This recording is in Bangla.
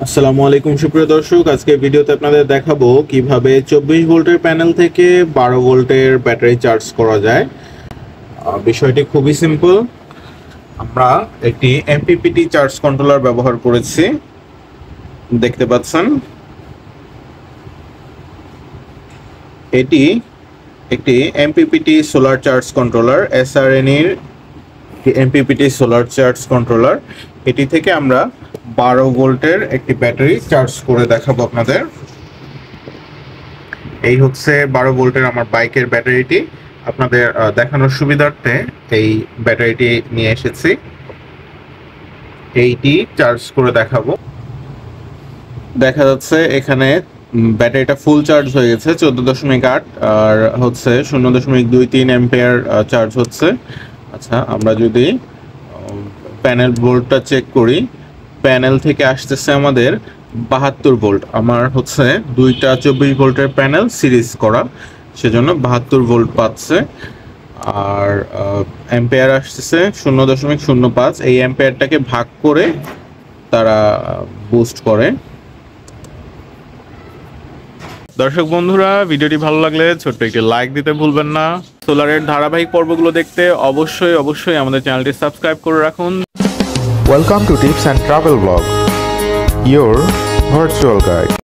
আসসালামু আলাইকুম সুপ্রিয় দর্শক, আজকে ভিডিওতে আপনাদের দেখাবো কিভাবে 24 ভোল্টের প্যানেল থেকে 12 ভোল্টের ব্যাটারি চার্জ করা যায়। বিষয়টি খুবই সিম্পল। আমরা একটি এমপিপিটি চার্জ কন্ট্রোলার ব্যবহার করেছি, দেখতে পাচ্ছেন। এটি একটি MPPT solar charge controller, SRN এর এমপিপিটি সোলার চার্জ কন্ট্রোলার। এটি থেকে আমরা 12 ভোল্টের একটি ব্যাটারি চার্জ করে দেখাবো আপনাদের। এই হচ্ছে 12 ভোল্টের আমার বাইকের ব্যাটারিটি। আপনাদের দেখানোর সুবিধার্থে এই ব্যাটারিটি নিয়ে এসেছি, এইটি চার্জ করে দেখাবো। দেখা যাচ্ছে এখানে ব্যাটারিটা ফুল চার্জ হয়ে গেছে 14.8, আর হচ্ছে 0.23 অ্যাম্পিয়ার চার্জ হচ্ছে। আচ্ছা, আমরা যদি প্যানেল ভোল্টটা চেক করি, প্যানেল থেকে আসতেছে আমাদের 72 ভোল্ট। আমার হচ্ছে দুইটা 24 ভোল্টের প্যানেল সিরিজ করা, সেজন্য 72 ভোল্ট পাচ্ছে। আর অ্যাম্পিয়ার আসতেছে 0.05। এই অ্যাম্পিয়ারটাকে ভাগ করে তারা বুস্ট করে। দর্শক বন্ধুরা, ভিডিওটি ভালো লাগলে ছোট্ট একটি লাইক দিতে ভুলবেন না। সোলারের ধারাবাহিক পর্বগুলো দেখতে অবশ্যই আমাদের চ্যানেলটি সাবস্ক্রাইব করে রাখুন। Welcome to Tips and Travel Vlog, your virtual guide.